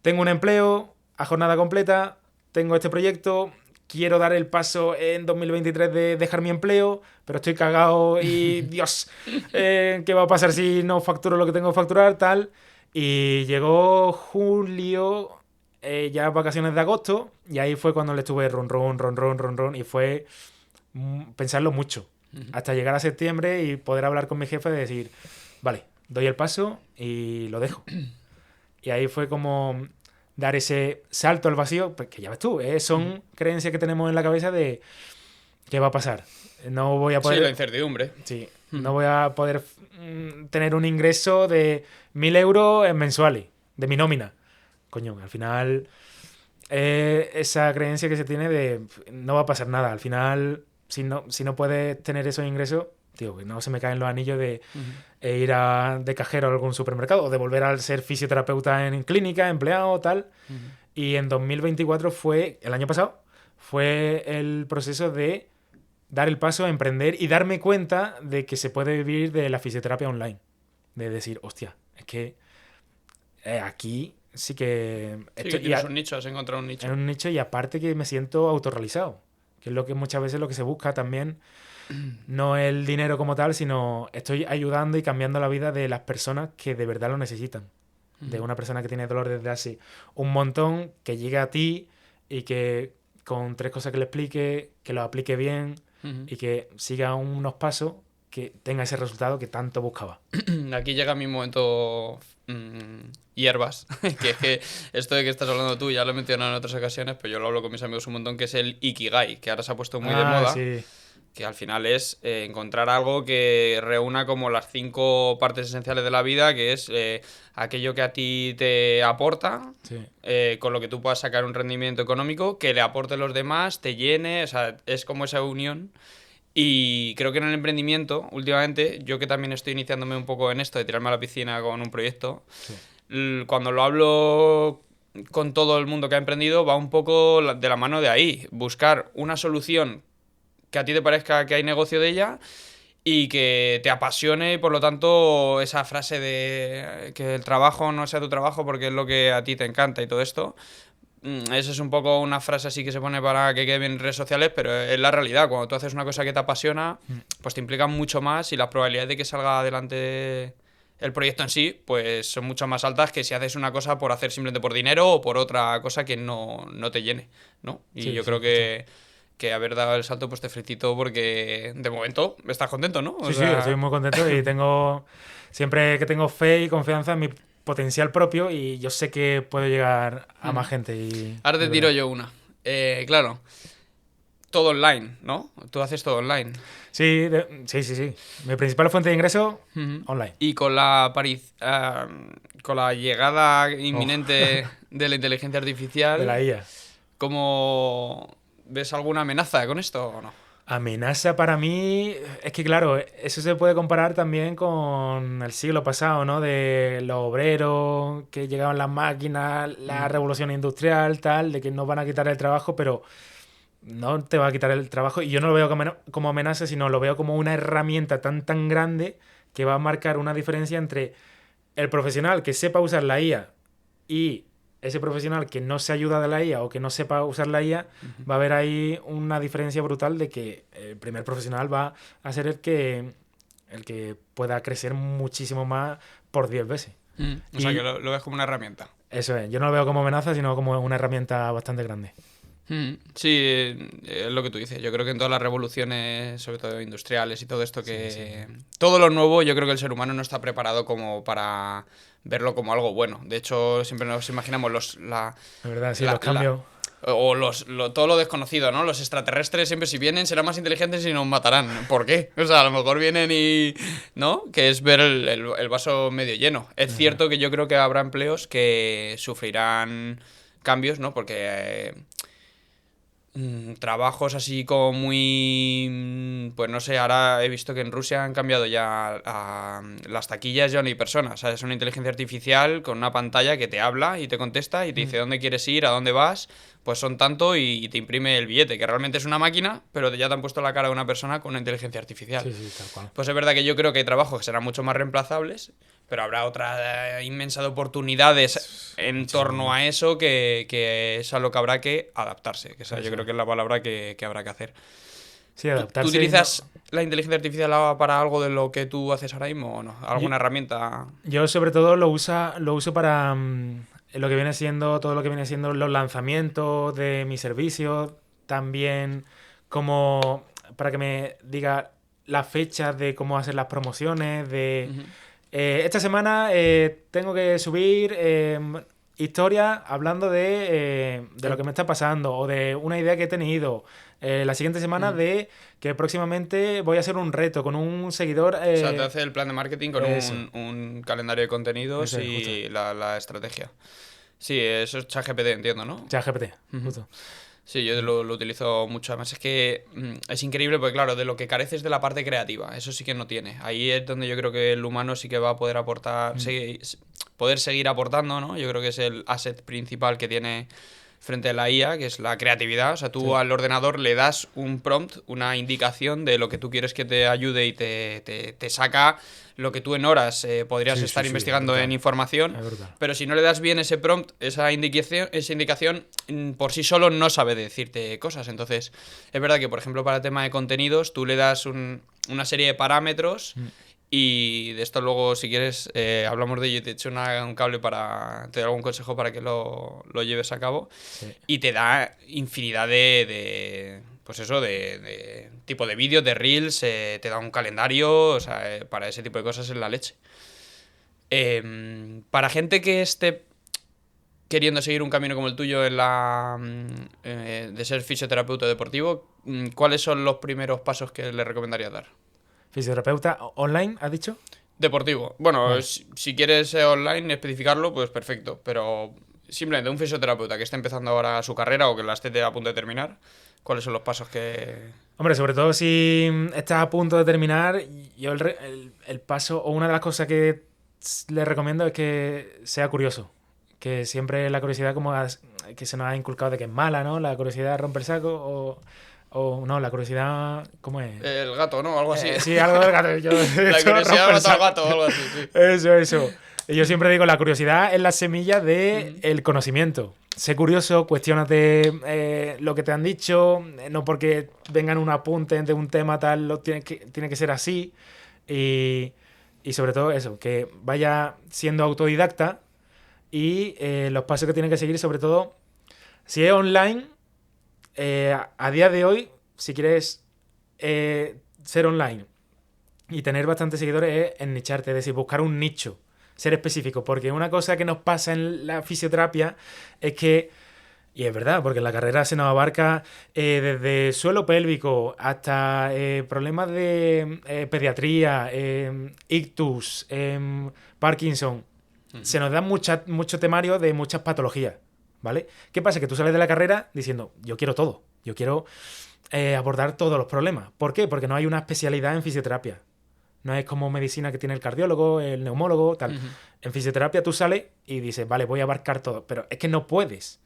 tengo un empleo a jornada completa, tengo este proyecto, quiero dar el paso en 2023 de dejar mi empleo, pero estoy cagado y Dios, ¿qué va a pasar si no facturo lo que tengo que facturar? Tal. Y llegó julio, ya vacaciones de agosto, y ahí fue cuando le estuve ron, y fue pensarlo mucho. Hasta llegar a septiembre y poder hablar con mi jefe y decir, vale, doy el paso y lo dejo. Y ahí fue como dar ese salto al vacío, pues que ya ves tú, son creencias que tenemos en la cabeza de qué va a pasar. No voy a poder... Sí, la incertidumbre. Sí, no voy a poder tener un ingreso de 1.000 euros mensuales, de mi nómina. Coño, al final esa creencia que se tiene de no va a pasar nada. Al final, si no puedes tener esos ingresos, tío, que no se me caen los anillos de ir de cajero a algún supermercado o de volver a ser fisioterapeuta en clínica, empleado, tal. Y en 2024 el año pasado, fue el proceso de dar el paso a emprender y darme cuenta de que se puede vivir de la fisioterapia online. De decir, hostia, es que aquí sí que... Sí, que tienes un nicho, has encontrado un nicho. En un nicho, y aparte que me siento autorrealizado, que es lo que muchas veces lo que se busca también, no el dinero como tal, sino estoy ayudando y cambiando la vida de las personas que de verdad lo necesitan. De una persona que tiene dolor desde hace un montón, que llegue a ti y que con 3 cosas que le explique, que lo aplique bien y que siga unos pasos, que tenga ese resultado que tanto buscaba. Aquí llega mi momento hierbas, que es que esto de que estás hablando tú, ya lo he mencionado en otras ocasiones, pero yo lo hablo con mis amigos un montón, que es el Ikigai, que ahora se ha puesto muy de moda. Sí. Que al final es encontrar algo que reúna como las 5 partes esenciales de la vida, que es aquello que a ti te aporta, con lo que tú puedas sacar un rendimiento económico, que le aporte a los demás, te llene, o sea, es como esa unión. Y creo que en el emprendimiento, últimamente, yo que también estoy iniciándome un poco en esto de tirarme a la piscina con un proyecto, cuando lo hablo con todo el mundo que ha emprendido, va un poco de la mano de ahí, buscar una solución que a ti te parezca que hay negocio de ella y que te apasione, y por lo tanto esa frase de que el trabajo no sea tu trabajo porque es lo que a ti te encanta y todo esto, esa es un poco una frase así que se pone para que quede bien en redes sociales, pero es la realidad. Cuando tú haces una cosa que te apasiona, pues te implica mucho más y las probabilidades de que salga adelante el proyecto en sí, pues son mucho más altas que si haces una cosa por hacer simplemente por dinero o por otra cosa que no te llene, ¿no? Y yo creo que haber dado el salto, pues te felicito porque de momento estás contento, ¿no? Sí, estoy muy contento y siempre que tengo fe y confianza en mi potencial propio, y yo sé que puedo llegar a más gente. Ahora te tiro yo una. Claro, todo online, ¿no? Tú haces todo online. Sí. Mi principal fuente de ingreso, online. Y con la llegada inminente de la inteligencia artificial... De la IA. ¿Cómo ves alguna amenaza con esto o no? Amenaza para mí, es que claro, eso se puede comparar también con el siglo pasado, ¿no? De los obreros, que llegaban las máquinas, la revolución industrial, tal, de que nos van a quitar el trabajo, pero no te va a quitar el trabajo. Y yo no lo veo como amenaza, sino lo veo como una herramienta tan grande que va a marcar una diferencia entre el profesional que sepa usar la IA y ese profesional que no se ayuda de la IA o que no sepa usar la IA. Va a haber ahí una diferencia brutal de que el primer profesional va a ser el que pueda crecer muchísimo más por 10 veces. O sea, que lo ves como una herramienta. Eso es, yo no lo veo como amenaza, sino como una herramienta bastante grande. Sí, es lo que tú dices. Yo creo que en todas las revoluciones, sobre todo industriales y todo esto, todo lo nuevo, yo creo que el ser humano no está preparado como para verlo como algo bueno. De hecho, siempre nos imaginamos los cambios. Todo lo desconocido, ¿no? Los extraterrestres siempre, si vienen, serán más inteligentes y nos matarán. ¿Por qué? O sea, a lo mejor vienen y... ¿no? Que es ver el vaso medio lleno. Es cierto que yo creo que habrá empleos que sufrirán cambios, ¿no? Porque... trabajos así como muy... Pues no sé, ahora he visto que en Rusia han cambiado ya a las taquillas, ya no hay personas. O sea, es una inteligencia artificial con una pantalla que te habla y te contesta y te dice dónde quieres ir, a dónde vas, pues son tanto, y te imprime el billete, que realmente es una máquina, pero ya te han puesto la cara de una persona con una inteligencia artificial. Sí, tal cual. Pues es verdad que yo creo que hay trabajos que serán mucho más reemplazables, pero habrá otra inmensa de oportunidades en torno a eso que es a lo que habrá que adaptarse. Que esa yo creo que es la palabra que habrá que hacer. Sí, adaptarse. ¿Tú utilizas la inteligencia artificial para algo de lo que tú haces ahora mismo o no? ¿Alguna herramienta? Yo sobre todo lo uso para lo que viene siendo, todo lo que viene siendo los lanzamientos de mis servicios, también como para que me diga las fechas de cómo hacer las promociones, de... esta semana tengo que subir historias hablando de lo que me está pasando o de una idea que he tenido. La siguiente semana de que próximamente voy a hacer un reto con un seguidor. O sea, te hace el plan de marketing con un calendario de contenidos y la estrategia. Sí, eso es ChatGPT, entiendo, ¿no? ChatGPT, justo. Sí, yo lo utilizo mucho. Además es que es increíble porque, claro, de lo que careces de la parte creativa, eso sí que no tiene. Ahí es donde yo creo que el humano sí que va a poder aportar, poder seguir aportando, ¿no? Yo creo que es el asset principal que tiene frente a la IA, que es la creatividad. O sea, tú al ordenador le das un prompt, una indicación de lo que tú quieres que te ayude y te saca lo que tú en horas podrías estar investigando en información. Pero si no le das bien ese prompt, esa indicación por sí solo no sabe decirte cosas. Entonces, es verdad que, por ejemplo, para el tema de contenidos, tú le das una serie de parámetros. Y de esto luego, si quieres, hablamos de ello y te echo un cable te doy algún consejo para que lo lleves a cabo. Sí. Y te da infinidad pues eso, de tipo de vídeos, de reels, te da un calendario, o sea, para ese tipo de cosas es la leche. Para gente que esté queriendo seguir un camino como el tuyo de ser fisioterapeuta deportivo, ¿cuáles son los primeros pasos que le recomendarías dar? ¿Fisioterapeuta online, has dicho? Deportivo. Bueno, si quieres online especificarlo, pues perfecto. Pero simplemente un fisioterapeuta que esté empezando ahora su carrera o que la esté a punto de terminar, ¿cuáles son los pasos que...? Hombre, sobre todo si estás a punto de terminar, yo el paso, o una de las cosas que le recomiendo es que sea curioso. Que siempre la curiosidad como que se nos ha inculcado de que es mala, ¿no? La curiosidad rompe el saco o no, la curiosidad, ¿cómo es? El gato, ¿no? Algo así. Sí, algo del gato. La curiosidad mata al gato o algo así, sí. Eso. Y yo siempre digo, la curiosidad es la semilla del conocimiento. Sé curioso, cuestiónate lo que te han dicho, no porque vengan un apunte de un tema tal, tiene que ser así. Y sobre todo eso, que vaya siendo autodidacta y los pasos que tiene que seguir, sobre todo, si es online... a día de hoy, si quieres ser online y tener bastantes seguidores, es ennicharte, es decir, buscar un nicho, ser específico, porque una cosa que nos pasa en la fisioterapia es que, y es verdad, porque en la carrera se nos abarca desde suelo pélvico hasta problemas de pediatría, ictus, Parkinson, se nos da mucho temario de muchas patologías. ¿Vale? ¿Qué pasa? Que tú sales de la carrera diciendo, yo quiero todo, yo quiero abordar todos los problemas. ¿Por qué? Porque no hay una especialidad en fisioterapia. No es como medicina que tiene el cardiólogo, el neumólogo, tal. En fisioterapia tú sales y dices, vale, voy a abarcar todo. Pero es que no puedes.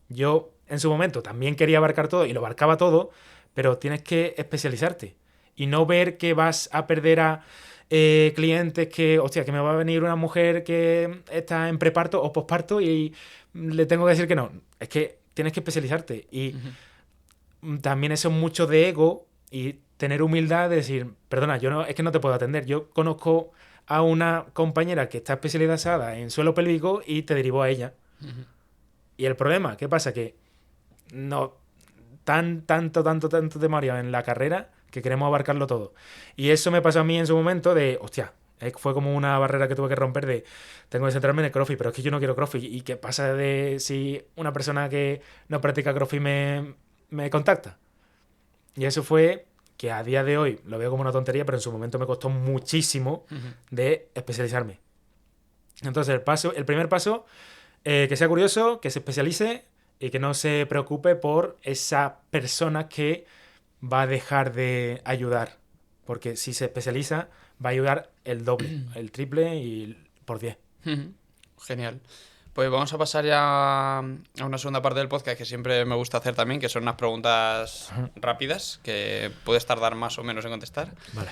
Yo, en su momento, también quería abarcar todo y lo abarcaba todo, pero tienes que especializarte. Y no ver que vas a perder a clientes que, hostia, que me va a venir una mujer que está en preparto o posparto y le tengo que decir que no. Es que tienes que especializarte. Y también eso es mucho de ego y tener humildad de decir, perdona, es que no te puedo atender. Yo conozco a una compañera que está especializada en suelo pélvico y te derivo a ella. Y el problema, ¿qué pasa? Que no tanto temario en la carrera que queremos abarcarlo todo. Y eso me pasó a mí en su momento de, hostia, fue como una barrera que tuve que romper de, tengo que centrarme en el CrossFit, pero es que yo no quiero CrossFit. ¿Y qué pasa de si una persona que no practica CrossFit me contacta? Y eso fue que a día de hoy lo veo como una tontería, pero en su momento me costó muchísimo de especializarme. Entonces el primer paso, que sea curioso, que se especialice y que no se preocupe por esa persona que va a dejar de ayudar. Porque si se especializa, va a ayudar el doble, el triple y por 10. Genial. Pues vamos a pasar ya a una segunda parte del podcast que siempre me gusta hacer también, que son unas preguntas rápidas que puedes tardar más o menos en contestar. Vale.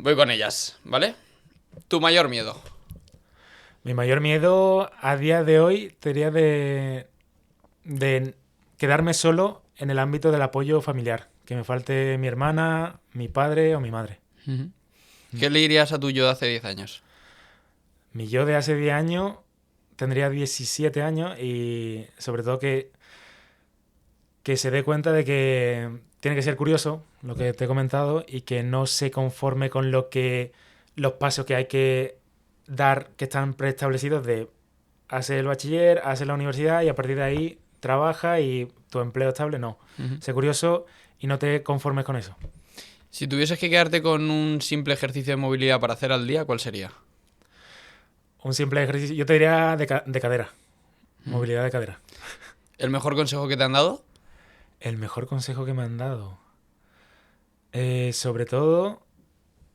Voy con ellas, ¿vale? ¿Tu mayor miedo? Mi mayor miedo a día de hoy sería de quedarme solo en el ámbito del apoyo familiar. Que me falte mi hermana, mi padre o mi madre. ¿Qué le dirías a tu yo de hace 10 años? Mi yo de hace 10 años tendría 17 años y sobre todo que se dé cuenta de que tiene que ser curioso, lo que te he comentado, y que no se conforme con los pasos que hay que dar, que están preestablecidos de hacer el bachiller, hacer la universidad y a partir de ahí trabaja y tu empleo estable, no. Sé curioso y no te conformes con eso. Si tuvieses que quedarte con un simple ejercicio de movilidad para hacer al día, ¿cuál sería? Un simple ejercicio, yo te diría de cadera, movilidad de cadera. ¿El mejor consejo que te han dado? El mejor consejo que me han dado. Sobre todo,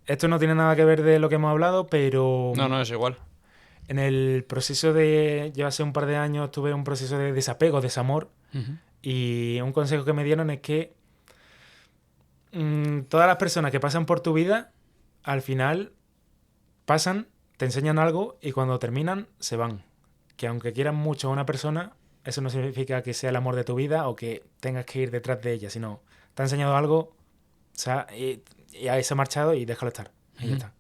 esto no tiene nada que ver de lo que hemos hablado, pero No, es igual. en el proceso yo hace un par de años tuve un proceso de desapego, desamor, y un consejo que me dieron es que todas las personas que pasan por tu vida, al final pasan, te enseñan algo y cuando terminan se van. Que aunque quieran mucho a una persona, eso no significa que sea el amor de tu vida o que tengas que ir detrás de ella, sino te ha enseñado algo, o sea, y ahí se ha marchado y déjalo estar. Y ya está.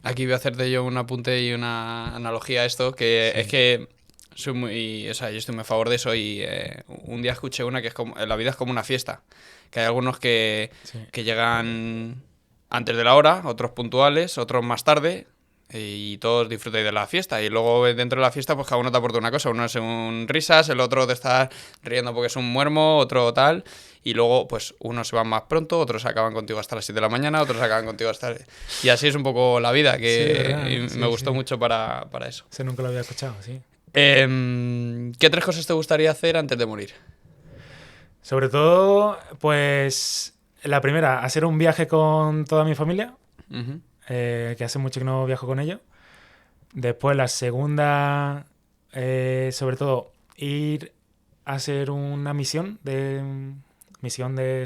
Aquí voy a hacerte yo un apunte y una analogía a esto, que Sí. es que soy muy, o sea, yo estoy muy a favor de eso y un día escuché una que es como, la vida es como una fiesta, que hay algunos que llegan antes de la hora, otros puntuales, otros más tarde, y todos disfrutáis de la fiesta. Y luego dentro de la fiesta, pues cada uno te aporta una cosa. Uno es un risas, el otro te está riendo porque es un muermo, otro tal. Y luego, pues unos se van más pronto, otros acaban contigo hasta las 7 de la mañana, otros acaban contigo hasta... Y así es un poco la vida, que Sí, verdad, y sí, me gustó sí. mucho para eso. Ese nunca lo había escuchado, sí. ¿Qué 3 cosas te gustaría hacer antes de morir? Sobre todo, pues, la primera, hacer un viaje con toda mi familia, Ujú. que hace mucho que no viajo con ellos. Después, la segunda, sobre todo, ir a hacer una misión de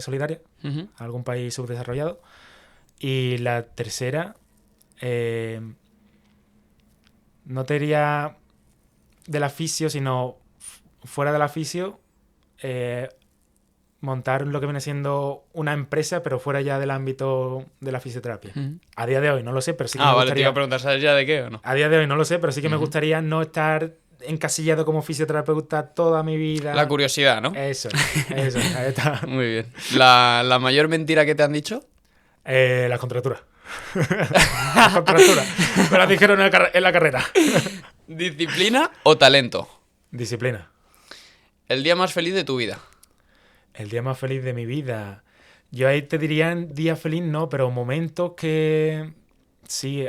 solidaria Ujú. a algún país subdesarrollado. Y la tercera, eh, no te diría del aficio, sino fuera del aficio, montar lo que viene siendo una empresa, pero fuera ya del ámbito de la fisioterapia. Ujú. A día de hoy no lo sé, pero sí que me Vale, te iba gustaría... a preguntar, ¿sabes ya de qué o no? A día de hoy no lo sé, pero sí que me Ujú. gustaría no estar encasillado como fisioterapeuta toda mi vida. La curiosidad, ¿no? Eso, ahí está. Muy bien. ¿La mayor mentira que te han dicho? Las contracturas. Las contracturas. Me las dijeron en la carrera. ¿Disciplina o talento? Disciplina. El día más feliz de tu vida. El día más feliz de mi vida. Yo ahí te diría día feliz, no, pero momentos que... Sí,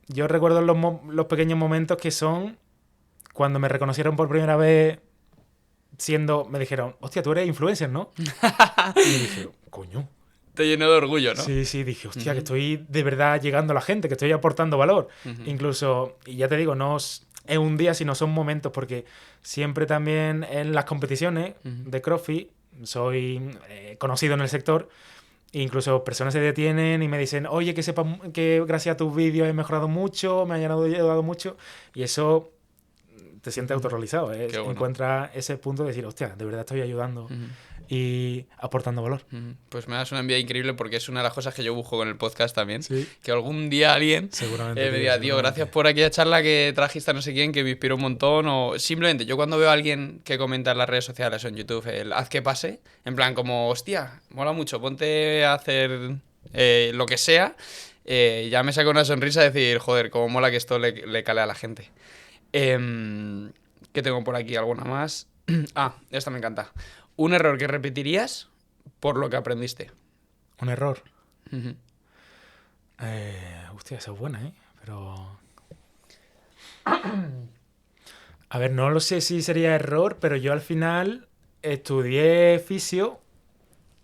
yo recuerdo los pequeños momentos que son cuando me reconocieron por primera vez siendo... Me dijeron, hostia, tú eres influencer, ¿no? Y dije, coño. Te llenó de orgullo, ¿no? Sí, dije, hostia, que estoy de verdad llegando a la gente, que estoy aportando valor. Ujú. Incluso, y ya te digo, no es un día, sino son momentos, porque siempre también en las competiciones de CrossFit soy conocido en el sector. E incluso personas se detienen y me dicen, oye, que sepas que gracias a tus vídeos he mejorado mucho, me han ayudado mucho. Y eso te sientes autorrealizado. Qué bueno. Encuentras ese punto de decir, hostia, de verdad estoy ayudando y aportando valor. Pues me das una envidia increíble porque es una de las cosas que yo busco con el podcast también. Sí. Que algún día alguien Seguramente. me diga, tío, gracias por aquella charla que trajiste a no sé quién, que me inspiró un montón. O simplemente, yo cuando veo a alguien que comenta en las redes sociales o en YouTube el haz que pase, en plan como, hostia, mola mucho, ponte a hacer lo que sea, ya me saca una sonrisa de decir, joder, cómo mola que esto le cale a la gente. ¿Qué tengo por aquí? ¿Alguna más? Esta me encanta. ¿Un error que repetirías por lo que aprendiste? Un error. Ujú. Hostia, esa es buena, ¿eh? Pero... A ver, no lo sé si sería error, pero yo al final estudié fisio.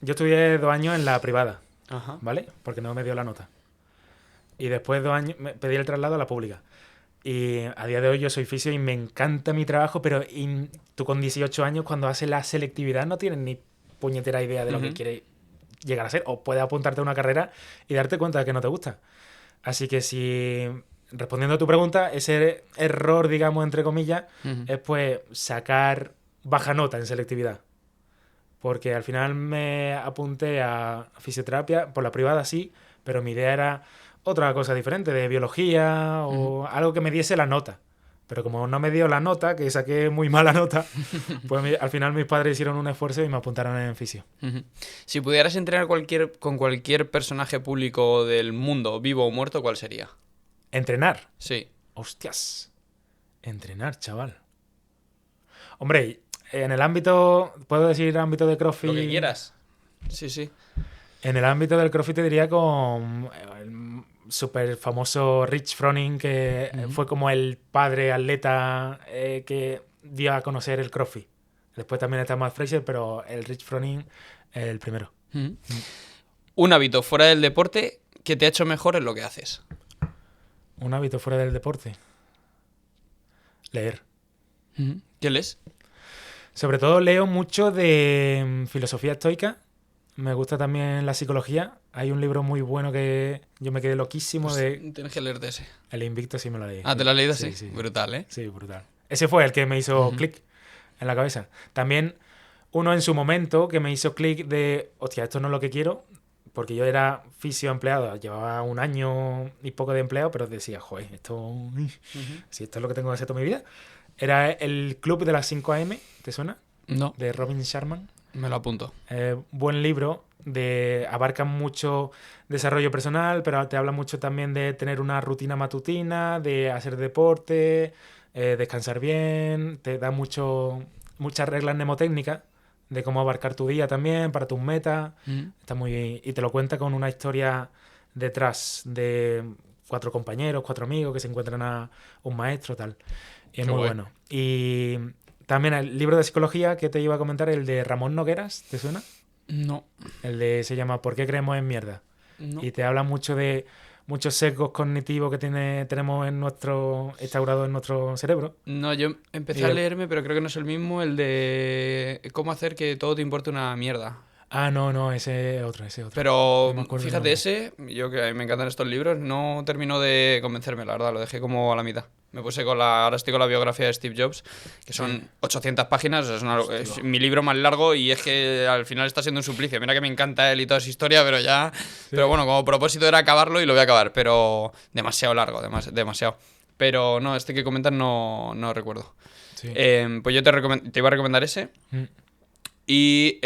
Yo estudié 2 años en la privada, Ajá. ¿vale? Porque no me dio la nota. Y después de 2 años pedí el traslado a la pública. Y a día de hoy yo soy fisio y me encanta mi trabajo, pero tú con 18 años, cuando haces la selectividad, no tienes ni puñetera idea de lo que quieres llegar a ser. O puedes apuntarte a una carrera y darte cuenta de que no te gusta. Así que si, respondiendo a tu pregunta, ese error, digamos, entre comillas, es pues sacar baja nota en selectividad. Porque al final me apunté a fisioterapia, por la privada sí, pero mi idea era otra cosa diferente, de biología o algo que me diese la nota. Pero como no me dio la nota, que saqué muy mala nota, pues al final mis padres hicieron un esfuerzo y me apuntaron en fisio. Si pudieras entrenar con cualquier personaje público del mundo, vivo o muerto, ¿cuál sería? ¿Entrenar? Sí. Hostias. Entrenar, chaval. Hombre, en el ámbito, ¿puedo decir ámbito de CrossFit? Lo que quieras. Sí, sí. En el ámbito del CrossFit te diría con súper famoso Rich Froning, que fue como el padre atleta que dio a conocer el CrossFit. Después también está Matt Fraser, pero el Rich Froning es el primero. Un hábito fuera del deporte que te ha hecho mejor en lo que haces. Un hábito fuera del deporte. Leer. ¿Qué lees? Sobre todo leo mucho de filosofía estoica. Me gusta también la psicología. Hay un libro muy bueno que yo me quedé loquísimo Pues de... tienes que leerte ese. El Invicto sí me lo leí. Ah, ¿te lo has leído? Sí, Sí. sí. Brutal, ¿eh? Sí, brutal. Ese fue el que me hizo clic en la cabeza. También uno en su momento que me hizo clic de, hostia, esto no es lo que quiero, porque yo era fisio empleado, llevaba un año y poco de empleado, pero decía, joder, si esto es lo que tengo que hacer toda mi vida. Era el Club de las 5 AM, ¿te suena? No. De Robin Sharma. Me lo apunto. Buen libro, abarca mucho desarrollo personal, pero te habla mucho también de tener una rutina matutina, de hacer deporte, descansar bien, te da muchas reglas mnemotécnicas de cómo abarcar tu día también, para tus metas. Está muy... Y te lo cuenta con una historia detrás de 4 compañeros, 4 amigos que se encuentran a un maestro, tal. Y es muy bueno. Y también el libro de psicología que te iba a comentar, el de Ramón Nogueras, ¿te suena? No. Se llama ¿Por qué creemos en mierda? No. Y te habla mucho de muchos sesgos cognitivos que tenemos instaurados en nuestro cerebro. No, yo empecé a leerme, pero creo que no es el mismo, el de cómo hacer que todo te importe una mierda. Ah, no, ese es otro. Pero No fíjate, yo que a mí me encantan estos libros, no terminó de convencerme, la verdad, lo dejé como a la mitad. Me puse ahora estoy con la biografía de Steve Jobs, que son 800 páginas, es mi libro más largo y es que al final está siendo un suplicio. Mira que me encanta él y toda esa historia, pero ya... Sí. Pero bueno, como propósito era acabarlo y lo voy a acabar, pero demasiado largo, demasiado. Pero no, este que comentas no recuerdo. Sí. Pues yo te iba a recomendar ese. Y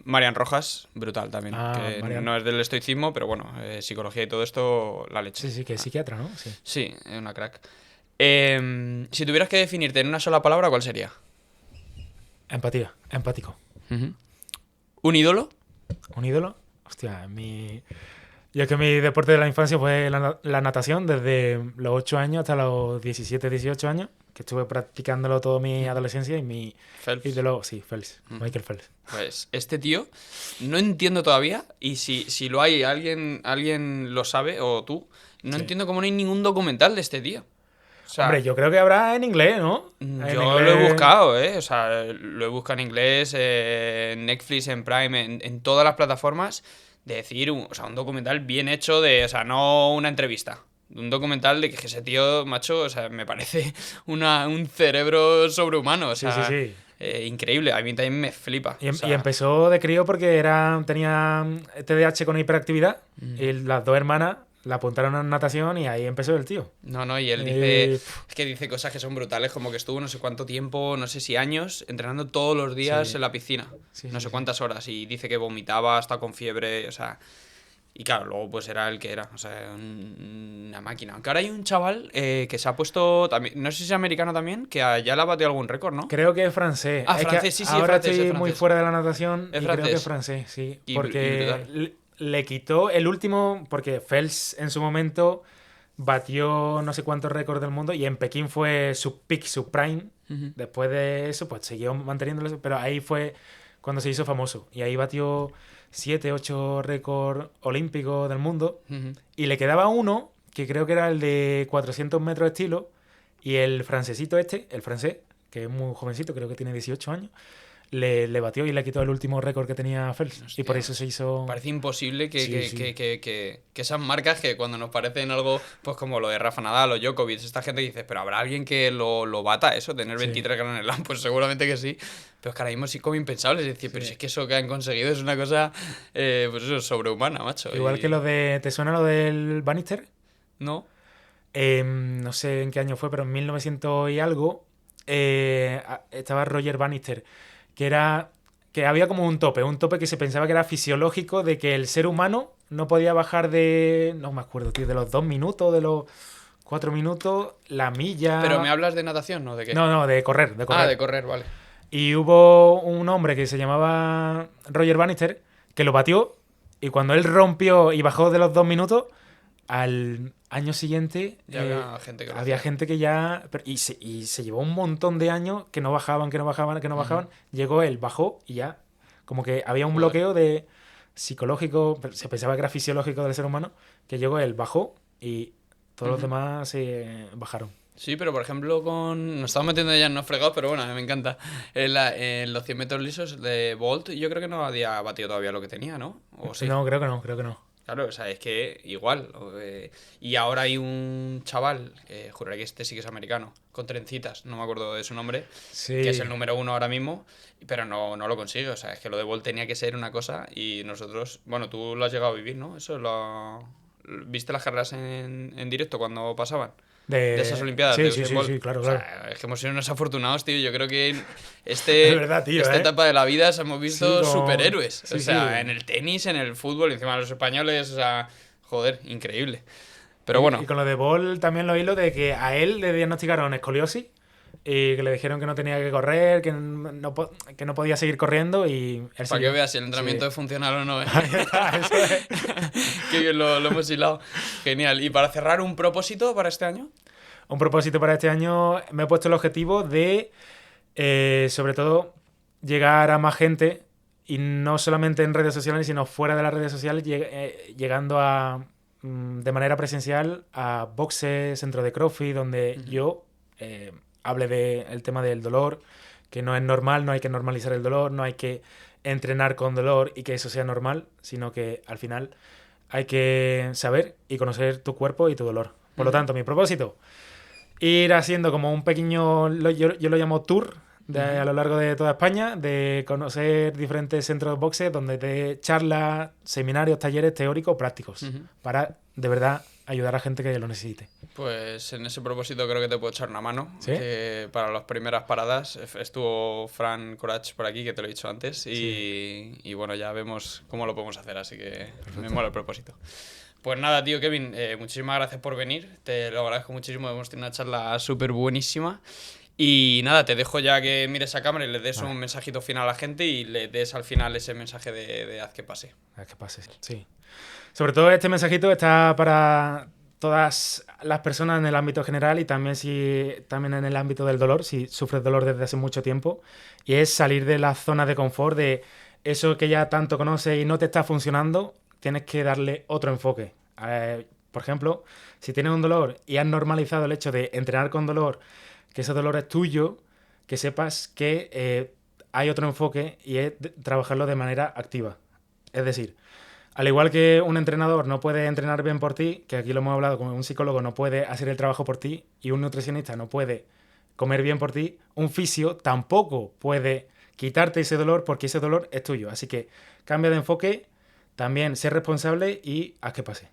Marian Rojas, brutal también. Que Marian. No es del estoicismo, pero bueno, psicología y todo esto, la leche. Sí, que es psiquiatra, ¿no? Sí, es una crack. Si tuvieras que definirte en una sola palabra, ¿cuál sería? Empatía, empático. ¿Un ídolo? ¿Un ídolo? Hostia, yo es que mi deporte de la infancia fue la natación, desde los 8 años hasta los 17, 18 años, que estuve practicándolo toda mi adolescencia y mi... Phelps. Sí, Phelps, Michael Phelps. Pues este tío, no entiendo todavía, y si lo hay, alguien lo sabe, o tú, no entiendo cómo no hay ningún documental de este tío. O sea, hombre, yo creo que habrá en inglés, ¿no? Yo lo he buscado, O sea, lo he buscado en inglés, en Netflix, en Prime, en todas las plataformas. De decir, un documental bien hecho o sea, no una entrevista. Un documental de que ese tío, macho, o sea, me parece un cerebro sobrehumano, o sea, sí. Increíble, a mí también me flipa. Y empezó de crío porque tenía TDAH con hiperactividad y las 2 hermanas la apuntaron a natación y ahí empezó el tío. No, y él dice... Es que dice cosas que son brutales, como que estuvo no sé cuánto tiempo, no sé si años, entrenando todos los días en la piscina. No sé cuántas horas. Y dice que vomitaba, hasta con fiebre, o sea... Y claro, luego pues era el que era, o sea, una máquina. Aunque ahora hay un chaval que se ha puesto, también, no sé si es americano también, que ya le ha batido algún récord, ¿no? Creo que es francés. Ah, francés, sí, ahora es francés. Estoy muy fuera de la natación es y francés. Creo que es francés, sí. Y porque le quitó el último, porque Phelps en su momento batió no sé cuántos récords del mundo y en Pekín fue su peak, su prime. Después de eso, pues siguió manteniéndolo, pero ahí fue cuando se hizo famoso. Y ahí batió 7, 8 récords olímpicos del mundo. Y le quedaba uno, que creo que era el de 400 metros de estilo, y el francesito el francés, que es muy jovencito, creo que tiene 18 años, le batió y le quitó el último récord que tenía Phelps. Hostia, y por eso se hizo... Parece imposible que esas marcas que cuando nos parecen algo, pues como lo de Rafa Nadal o Djokovic, esta gente dice, pero ¿habrá alguien que lo bata eso, tener 23 Grand Slam? Pues seguramente que sí. Pero es que ahora mismo sí como impensable. Es decir, pero si es que eso que han conseguido es una cosa, pues eso, sobrehumana, macho. Igual que lo de... ¿Te suena lo del Bannister? No. No sé en qué año fue, pero en 1900 y algo estaba Roger Bannister, que había como un tope que se pensaba que era fisiológico, de que el ser humano no podía bajar no me acuerdo, tío, de los 2 minutos, de los 4 minutos, la milla... ¿Pero me hablas de natación, no? ¿De qué? No, de correr. Ah, de correr, vale. Y hubo un hombre que se llamaba Roger Bannister que lo batió, y cuando él rompió y bajó de los 2 minutos, al año siguiente Ya había gente que lo había hacía. gente que ya... y se llevó un montón de años que no bajaban, que no bajaban, que no bajaban. Llegó él, bajó y ya. Como que había un Joder. bloqueo de psicológico, se pensaba que era fisiológico del ser humano, que llegó él, bajó y todos los demás se bajaron. Sí, pero por ejemplo, nos estamos metiendo ya en unos fregados, pero bueno, a mí me encanta. En los 100 metros lisos de Bolt, yo creo que no había batido todavía lo que tenía, ¿no? ¿O sí? No, creo que no, creo que no. Claro, o sea, es que igual. Y ahora hay un chaval, que juraría que este sí que es americano, con trencitas, no me acuerdo de su nombre, Sí. que es el número 1 ahora mismo, pero no lo consigue. O sea, es que lo de Bolt tenía que ser una cosa y nosotros, bueno, tú lo has llegado a vivir, ¿no? ¿Viste las carreras en directo cuando pasaban? De esas Olimpiadas Sí, de sí, Usain sí, Bolt. sí, claro, O claro. sea, es que hemos sido unos afortunados, tío. Yo creo que Es verdad, tío, esta ¿eh? etapa de la vida hemos visto Sí, como- superhéroes. sí, O sea, sí. en el tenis, en el fútbol, encima los españoles, o sea, joder, increíble. Pero Y bueno, con lo de Ball también lo hilo de que a él le diagnosticaron escoliosis y que le dijeron que no tenía que correr, que no podía seguir corriendo y él para que siguió. veas si el entrenamiento Sí. es funcional o no, ¿eh? Ahí está, eso es. Qué bien lo hemos hilado. Genial. ¿Y para cerrar un propósito para este año? Un propósito para este año, me he puesto el objetivo de, sobre todo, llegar a más gente y no solamente en redes sociales, sino fuera de las redes sociales, llegando a, de manera presencial a boxes, centros de CrossFit, donde yo hable del tema del dolor, que no es normal, no hay que normalizar el dolor, no hay que entrenar con dolor y que eso sea normal, sino que al final hay que saber y conocer tu cuerpo y tu dolor. Por lo tanto, mi propósito, ir haciendo como un pequeño, yo lo llamo tour a lo largo de toda España, de conocer diferentes centros de boxe donde te charlas, seminarios, talleres teóricos, prácticos, para de verdad ayudar a gente que lo necesite. Pues en ese propósito creo que te puedo echar una mano. ¿Sí? Que para las primeras paradas estuvo Fran Corach por aquí, que te lo he dicho antes. Y bueno, ya vemos cómo lo podemos hacer, así que me mola el propósito. Pues nada, tío, Kevin, muchísimas gracias por venir. Te lo agradezco muchísimo. Hemos tenido una charla súper buenísima. Y nada, te dejo ya que mires a cámara y le des un mensajito final a la gente y le des al final ese mensaje de haz que pase. Haz que pase, sí. Sobre todo este mensajito está para todas las personas en el ámbito general y también también en el ámbito del dolor, si sufres dolor desde hace mucho tiempo, y es salir de la zona de confort, de eso que ya tanto conoces y no te está funcionando, tienes que darle otro enfoque. Por ejemplo, si tienes un dolor y has normalizado el hecho de entrenar con dolor, que ese dolor es tuyo, que sepas que hay otro enfoque y es trabajarlo de manera activa. Es decir, al igual que un entrenador no puede entrenar bien por ti, que aquí lo hemos hablado, como un psicólogo no puede hacer el trabajo por ti y un nutricionista no puede comer bien por ti, un fisio tampoco puede quitarte ese dolor porque ese dolor es tuyo. Así que cambia de enfoque, también sé responsable y haz que pase.